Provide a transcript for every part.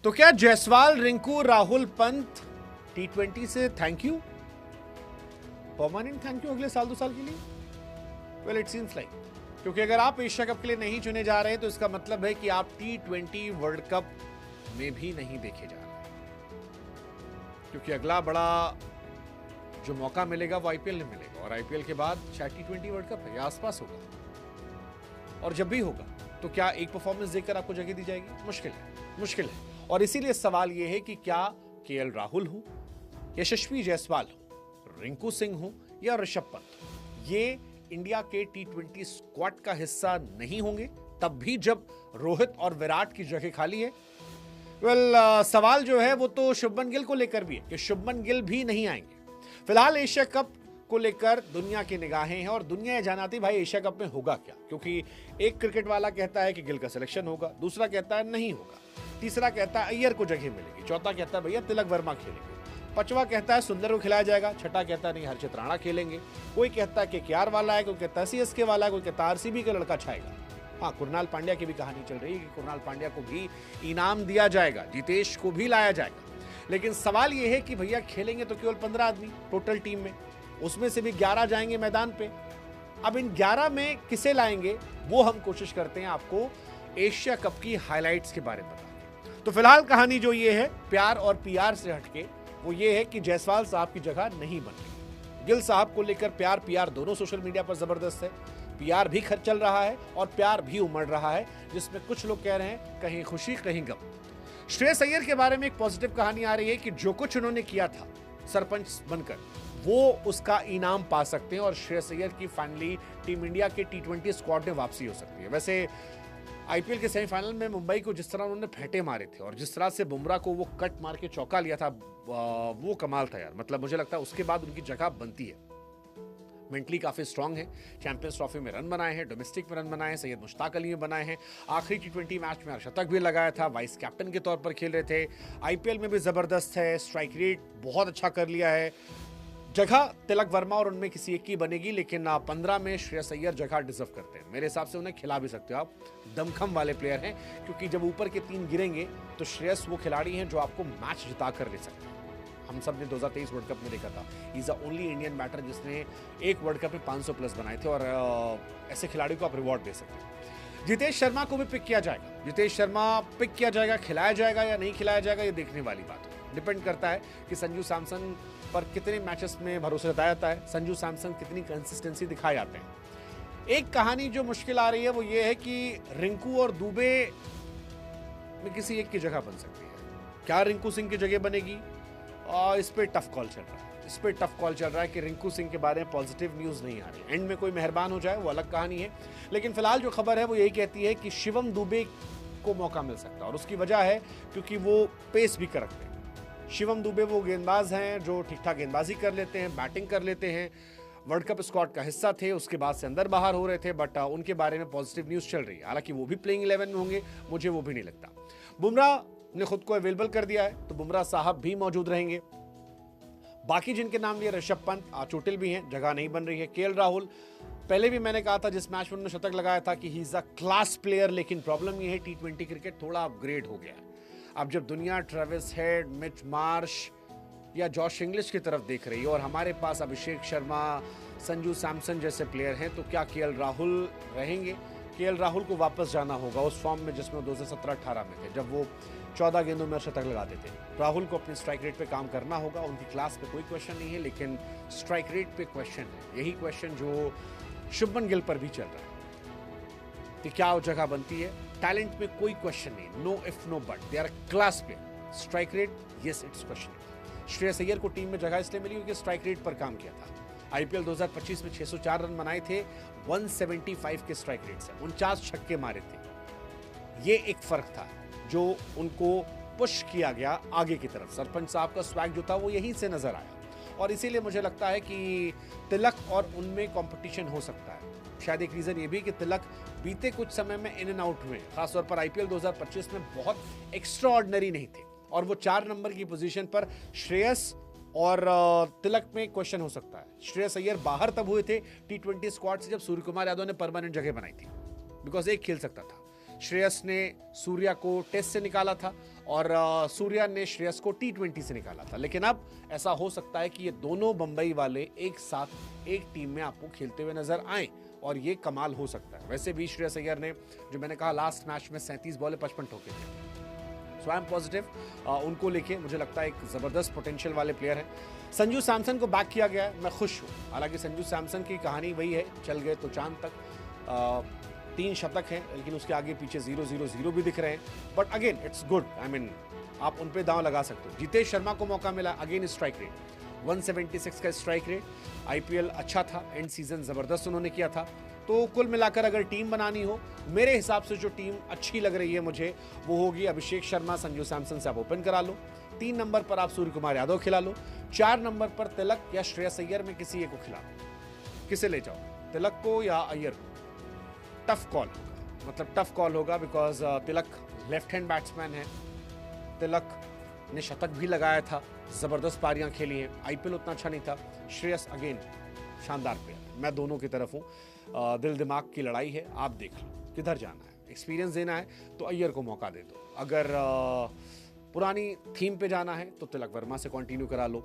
तो क्या जायसवाल, रिंकू, राहुल, पंत टी20 से thank you, permanent thank you अगले साल 2 साल के लिए? वेल इट सीम्स लाइक, क्योंकि अगर आप एशिया कप के लिए नहीं चुने जा रहे हैं तो इसका मतलब है कि आप टी20 वर्ल्ड कप में भी नहीं देखे जा रहे, क्योंकि अगला बड़ा जो मौका मिलेगा वो आईपीएल में मिलेगा, और आईपीएल के बाद शायद टी20 वर्ल्ड कप है या आसपास होगा। और जब भी होगा तो क्या एक परफॉर्मेंस देखकर आपको जगह दी जाएगी? मुश्किल है। और इसीलिए सवाल यह है कि क्या केएल राहुल हो, यशस्वी जायसवाल हो, रिंकू सिंह हो या ऋषभ पंत, ये इंडिया के टी20 स्क्वाड का हिस्सा नहीं होंगे, तब भी जब रोहित और विराट की जगह खाली है? सवाल जो है वो तो शुभमन गिल को लेकर भी है कि शुभमन गिल भी नहीं आएंगे। फिलहाल एशिया कप को लेकर दुनिया की निगाहें हैं, और दुनिया ये जानती भाई एशिया कप में होगा क्या, क्योंकि एक क्रिकेट वाला कहता है कि गिल का सिलेक्शन होगा, दूसरा कहता है नहीं होगा, तीसरा कहता है अय्यर को जगह मिलेगी, चौथा कहता है भैया तिलक वर्मा खेलेंगे, पांचवा कहता है सुंदर को खिलाया जाएगा, छठा कहता है नहीं हर्षित राणा खेलेंगे, कोई कहता है केकेआर वाला है, कोई कहता है सीएसके वाला है, कोई कहता है आरसीबी का लड़का छाएगा। हाँ, कुरनाल पांड्या की भी कहानी चल रही है कि कुरनाल पांड्या को भी इनाम दिया जाएगा, जितेश को भी लाया जाएगा। लेकिन सवाल यह है कि भैया खेलेंगे तो केवल 15 आदमी टोटल टीम में, उसमें से भी 11 जाएंगे मैदान पे। अब इन 11 में किसे लाएंगे वो हम कोशिश करते हैं आपको एशिया कप की हाइलाइट्स के बारे में बताने। तो फिलहाल कहानी जो ये है प्यार और पीआर से हटके, वो ये है कि जायसवाल साहब की जगह नहीं बन रही। गिल साहब को लेकर प्यार पीआर दोनों सोशल मीडिया पर जबरदस्त है, पीआर भी खर्च चल रहा है और प्यार भी उमड़ रहा है, जिसमें कुछ लोग कह रहे हैं कहीं खुशी कहीं गम। श्रेयस अय्यर के बारे में एक पॉजिटिव कहानी आ रही है कि जो कुछ उन्होंने किया था सरपंच बनकर, वो उसका इनाम पा सकते हैं, और श्रेयस अय्यर की फाइनली टीम इंडिया के टी20 स्क्वाड में वापसी हो सकती है। वैसे आईपीएल के सेमीफाइनल में मुंबई को जिस तरह उन्होंने फेंटे मारे थे और जिस तरह से बुमराह को वो कट मार के चौका लिया था, वो कमाल था यार। मतलब मुझे लगता है उसके बाद उनकी जगह बनती है। मेंटली काफी स्ट्रांग है, चैंपियंस ट्रॉफी में रन बनाए हैं, डोमेस्टिक में रन बनाए हैं, सैयद मुश्ताक अली में बनाए हैं, आखिरी टी20 मैच में शतक भी लगाया था, वाइस कैप्टन के तौर पर खेल रहे थे, आईपीएल में भी जबरदस्त है, स्ट्राइक रेट बहुत अच्छा कर लिया है। जगह तिलक वर्मा और उनमें किसी एक की बनेगी, लेकिन 15 में श्रेयस अय्यर जगह डिजर्व करते हैं। मेरे हिसाब से उन्हें खिला भी सकते हो आप, दमखम वाले प्लेयर हैं, क्योंकि जब ऊपर के 3 गिरेंगे तो श्रेयस वो खिलाड़ी हैं जो आपको मैच जिता कर ले सकते हैं। हम सब ने 2023 वर्ल्ड कप में देखा था, is the only Indian batter जिसने एक वर्ल्ड कप में 500 प्लस बनाए थे, और ऐसे खिलाड़ी को आप रिवॉर्ड दे सकते हैं। जितेश शर्मा को भी पिक किया जाएगा, जितेश शर्मा पिक किया जाएगा, खिलाया जाएगा या नहीं खिलाया जाएगा ये देखने वाली बात है। डिपेंड करता है कि संजू सैमसन पर कितने मैचेस में भरोसा जताया जाता है, संजू सैमसन कितनी कंसिस्टेंसी दिखाए जाते हैं। एक कहानी जो मुश्किल आ रही है वो ये है कि रिंकू और दुबे में किसी एक की जगह बन सकती है। क्या रिंकू सिंह की जगह बनेगी? और इस पे टफ कॉल चल रहा है, कि रिंकू सिंह के बारे में पॉजिटिव न्यूज नहीं आ रही। एंड में कोई मेहरबान हो जाए वो अलग कहानी है, लेकिन फिलहाल जो खबर है वो यही कहती है कि शिवम दुबे को मौका मिल सकता है, और उसकी वजह है क्योंकि वो पेस भी कर रखते हैं। शिवम दुबे वो गेंदबाज हैं जो ठीक ठाक गेंदबाजी कर लेते हैं, बैटिंग कर लेते हैं, वर्ल्ड कप स्क्वाड का हिस्सा थे, उसके बाद से अंदर बाहर हो रहे थे, बट उनके बारे में पॉजिटिव न्यूज चल रही है। हालांकि वो भी प्लेइंग 11 में होंगे, मुझे वो भी नहीं लगता। बुमराह ने खुद को अवेलेबल कर दिया है, तो बुमराह साहब भी मौजूद रहेंगे। बाकी जिनके नाम लिए ऋषभ पंत चोटिल भी हैं, जगह नहीं बन रही है। केएल राहुल, पहले भी मैंने कहा था जिस मैच में उन्होंने शतक लगाया था कि he is a class player, लेकिन प्रॉब्लम ये है टी20 क्रिकेट थोड़ा अपग्रेड हो गया है। अब जब दुनिया ट्रेविस हेड, मिच मार्श या जॉश इंग्लिश की तरफ देख रही है और हमारे पास अभिषेक शर्मा, संजू सैमसन जैसे प्लेयर हैं, तो क्या केएल राहुल रहेंगे? केएल राहुल को वापस जाना होगा उस फॉर्म में जिसमें 2017-18 में थे, जब वो 14 गेंदों में शतक लगाते थे। राहुल को अपनी स्ट्राइक रेट पे काम करना होगा। उनकी क्लास पे कोई क्वेश्चन नहीं है, लेकिन स्ट्राइक रेट पे क्वेश्चन है। यही क्वेश्चन जो शुभमन गिल पर भी चल रहा है कि क्या वो जगह बनती है। टैलेंट में कोई क्वेश्चन नहीं, no if no but, they are class player. Strike rate, yes it's question. Shreyas Iyer को टीम में जगह इसलिए मिली क्योंकि स्ट्राइक रेट पर काम किया था। आईपीएल 2025 में 604 रन बनाए थे, 175 के स्ट्राइक रेट से 49 छक्के मारे थे। ये एक फर्क था जो उनको पुश किया गया आगे की तरफ। सरपंच साहब का स्वैग जो था वो यहीं से नजर आया, और इसीलिए मुझे लगता है कि तिलक और उनमें कंपटीशन हो सकता है। शायद एक रीजन ये भी कि तिलक बीते कुछ समय में इन एंड आउट हुए, खासतौर पर आईपीएल 2025 में बहुत एक्स्ट्रा ऑर्डिनरी नहीं थे, और वो 4 नंबर की पोजीशन पर श्रेयस और तिलक में क्वेश्चन हो सकता है। श्रेयस अय्यर बाहर तब हुए थे टी20 स्क्वाड से जब सूर्य कुमार यादव ने परमानेंट जगह बनाई थी, बिकॉज एक खेल सकता था। श्रेयस ने सूर्या को टेस्ट से निकाला था और सूर्या ने श्रेयस को T20 से निकाला था। लेकिन अब ऐसा हो सकता है कि ये दोनों बंबई वाले एक साथ एक टीम में आपको खेलते हुए नजर आए और ये कमाल हो सकता है। वैसे भी श्रेयस अय्यर ने, जो मैंने कहा, लास्ट मैच में 37 बॉल 55 ठोके थे। सो आई एम पॉजिटिव उनको लेके। मुझे लगता है एक जबरदस्त पोटेंशियल वाले प्लेयर है। संजू सैमसन को बैक किया गया है, मैं खुश हूँ। हालांकि संजू सैमसन की कहानी वही है, चल गए तो चांद तक। 3 शतक हैं, लेकिन उसके आगे पीछे 0-0-0 भी दिख रहे हैं। But again it's good, I mean आप उन पे दांव लगा सकते हो। जितेश शर्मा को मौका मिला, अगेन स्ट्राइक रेट 176 का स्ट्राइक रेट। आईपीएल अच्छा था, एंड सीजन जबरदस्त उन्होंने किया था। तो कुल मिलाकर अगर टीम बनानी हो, मेरे हिसाब से जो टीम अच्छी लग रही है मुझे, वो होगी अभिषेक शर्मा, संजू सैमसन से आप ओपन करा लो। 3 नंबर पर आप सूर्य कुमार यादव खिला लो। 4 नंबर पर तिलक या श्रेयस अय्यर में किसी एक को खिला लो। किसे ले जाओ, तिलक को या अय्यर को? टफ कॉल होगा, मतलब टफ कॉल होगा, because Tilak left hand batsman है। तिलक ने शतक भी लगाया था, जबरदस्त पारियां खेली हैं। आईपीएल उतना अच्छा नहीं था। श्रेयस अगेन शानदार प्लेयर है। मैं दोनों की तरफ हूँ। दिल दिमाग की लड़ाई है, आप देख लो किधर जाना है। एक्सपीरियंस देना है तो अय्यर को मौका दे दो। अगर पुरानी थीम पे जाना है तो तिलक वर्मा से कंटिन्यू करा लो।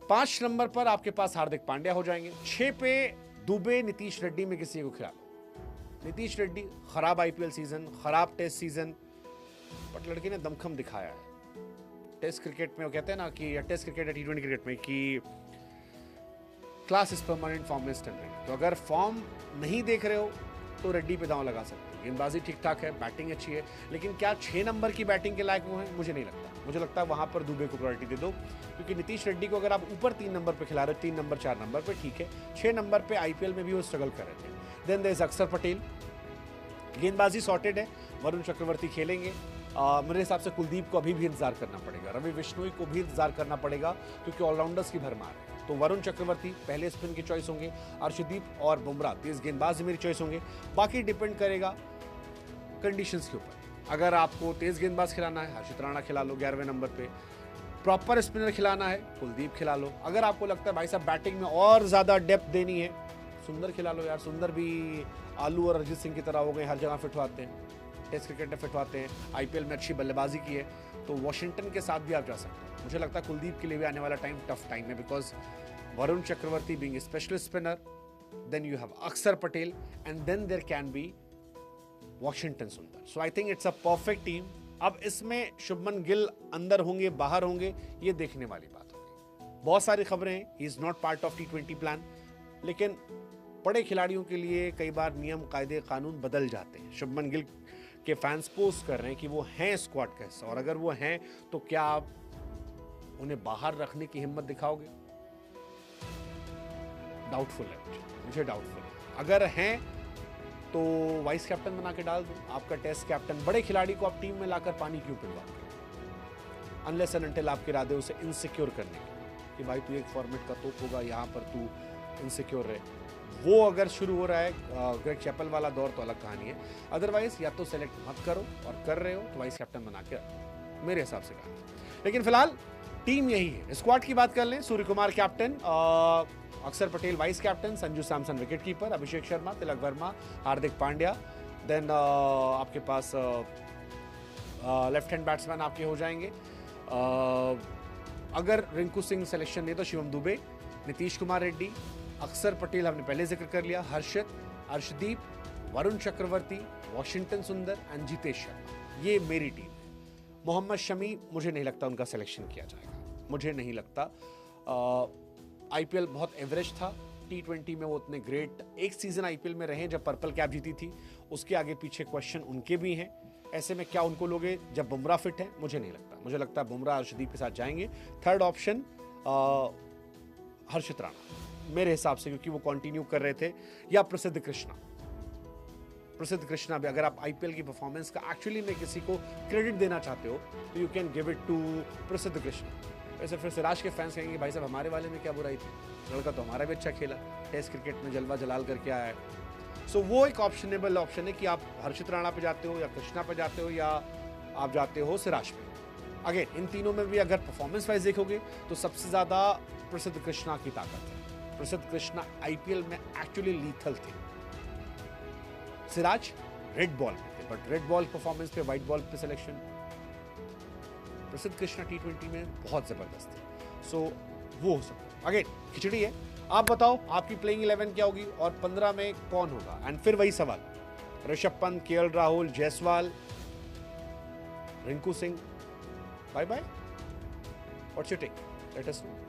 5 नंबर पर आपके पास हार्दिक पांड्या हो जाएंगे। 6 पे दुबे, नीतीश रेड्डी में किसी को खिला लो। नीतीश रेड्डी खराब आईपीएल सीजन, खराब टेस्ट सीजन, बट लड़के ने दमखम दिखाया है। टेस्ट क्रिकेट में वो कहते हैं ना कि टेस्ट क्रिकेट या T20 क्रिकेट में कि class is permanent, form is temporary. तो अगर फॉर्म नहीं देख रहे हो तो रेड्डी पे दांव लगा सकते हो। गेंदबाजी ठीक ठाक है, बैटिंग अच्छी है, लेकिन क्या 6 नंबर की बैटिंग के लायक वो है? मुझे नहीं लगता। मुझे लगता है वहां पर दुबे को प्रायोरिटी दे दो, क्योंकि नीतीश रेड्डी को अगर आप ऊपर 3 नंबर पे खिला रहे हो, 3 नंबर 4 नंबर पे ठीक है, 6 नंबर पे आईपीएल में भी वो स्ट्रगल कर रहे थे। देन देयर इज अक्षर पटेल, गेंदबाजी सॉर्टेड है। वरुण चक्रवर्ती खेलेंगे। मेरे हिसाब से कुलदीप को अभी भी इंतजार करना पड़ेगा, रवि बिश्नोई को भी इंतजार करना पड़ेगा, क्योंकि ऑलराउंडर्स की भरमार है। तो वरुण चक्रवर्ती पहले स्पिन की चॉइस होंगे। अर्शदीप और बुमराह तेज गेंदबाज मेरी चॉइस होंगे। बाकी डिपेंड करेगा कंडीशंस के ऊपर। अगर आपको तेज गेंदबाज खिलाना है, हर्षित राणा खिला लो 11वें नंबर पे। प्रॉपर स्पिनर खिलाना है, कुलदीप खिला लो। अगर आपको लगता है भाई साहब बैटिंग में और ज्यादा डेप्थ देनी है, सुंदर खिला लो यार। सुंदर भी आलू और अरिजीत सिंह की तरह हो गए, हर जगह फिट होते हैं, टेस्ट क्रिकेट में फिट होते हैं, आईपीएल में अच्छी बल्लेबाजी की है, तो वॉशिंगटन के साथ भी आप जा सकते हो। मुझे लगता है कुलदीप के लिए भी आने वाला टाइम टफ टाइम है, because Varun Chakravarthy being a specialist spinner, then you have Akshar Patel, and then there can be Washington Sundar. So I think it's a perfect team. अब इसमें शुभमन गिल अंदर होंगे बाहर होंगे, ये देखने वाली बात होगी। बहुत सारी खबरें हैं, he is not part of T20 plan, लेकिन बड़े खिलाड़ियों के लिए कई बार नियम कायदे कानून बदल जाते हैं। शुभमन गिल के फैंस पोस्ट कर रहे हैं कि वो हैं स्क्वाड का हिस्सा, और अगर वो हैं तो क्या आप उन्हें बाहर रखने की हिम्मत दिखाओगे? डाउटफुल है, मुझे डाउटफुल है। अगर हैं तो वाइस कैप्टन बना के डाल दो, आपका टेस्ट कैप्टन। बड़े खिलाड़ी को आप टीम में लाकर पानी क्यों पिलवाओगे? अनलेस एंड अनटिल आपके इरादे उसे इनसिक्योर करने के, कि भाई तू एक फॉर्मेट का तोप होगा, यहाँ पर तू इनसिक्योर रहे। वो अगर शुरू हो रहा है ग्रेग चैपल वाला दौर, तो अलग कहानी है। अदरवाइज या तो सेलेक्ट मत करो, और कर रहे हो तो वाइस कैप्टन बना के रखो, मेरे हिसाब से कहा। लेकिन फिलहाल टीम यही है। स्क्वाड की बात कर लें, सूर्य Kumar captain, Akshar Patel vice captain, Sanju Samson wicket keeper, Abhishek Sharma, Tilak Varma, Hardik Pandya, then आपके पास लेफ्ट हैंड बैट्समैन आपके हो जाएंगे। अगर रिंकू सिंह सिलेक्शन नहीं तो शिवम दुबे, नीतीश कुमार रेड्डी, अक्षर पटेल हमने पहले जिक्र कर लिया, हर्षित, अर्शदीप, वरुण चक्रवर्ती, वॉशिंगटन सुंदर एंड जितेश शर्मा। ये मेरी टीम है। मोहम्मद शमी मुझे नहीं लगता उनका सिलेक्शन किया जाएगा, मुझे नहीं लगता। आईपीएल बहुत एवरेज था, T20 में वो उतने ग्रेट, एक सीजन आईपीएल में रहे जब पर्पल कैप जीती थी, उसके आगे पीछे क्वेश्चन उनके भी हैं। ऐसे में क्या उनको लोगे जब बुमराह फिट है? मुझे नहीं लगता। मुझे लगता है बुमराह अर्शदीप के साथ जाएंगे। थर्ड ऑप्शन हर्षित राणा मेरे हिसाब से, क्योंकि वो कंटिन्यू कर रहे थे, या प्रसिद्ध कृष्णा। प्रसिद्ध कृष्णा भी, अगर आप आईपीएल की परफॉर्मेंस का एक्चुअली में किसी को क्रेडिट देना चाहते हो तो you can give it to Prasidh Krishna. वैसे फिर सिराज के फैंस कहेंगे भाई साहब हमारे वाले में क्या बुराई थी, लड़का तो हमारा भी अच्छा खेला, टेस्ट क्रिकेट में जलवा जलाल करके आया है। सो वो एक ऑप्शनेबल ऑप्शन है कि आप हर्षित राणा पे जाते हो, या कृष्णा पे जाते हो, या आप जाते हो सिराज पे। अगेन इन तीनों में भी अगर परफॉर्मेंस वाइज देखोगे तो सबसे ज्यादा प्रसिद्ध कृष्णा की ताकत है। प्रसिद्ध कृष्णा आईपीएल में एक्चुअली लीथल थे। सिराज रेड बॉल पे थे, बट रेड बॉल परफॉर्मेंस पे, व्हाइट बॉल पे सिलेक्शन प्रसिद्ध कृष्णा T20 में बहुत जबरदस्त है, सो वो हो सकता है। अगेन खिचड़ी है, आप बताओ आपकी प्लेइंग 11 क्या होगी और 15 में कौन होगा। एंड फिर वही सवाल, Rishabh Pant, KL Rahul, Jaiswal, Rinku Singh, bye bye, what's your take, let us no.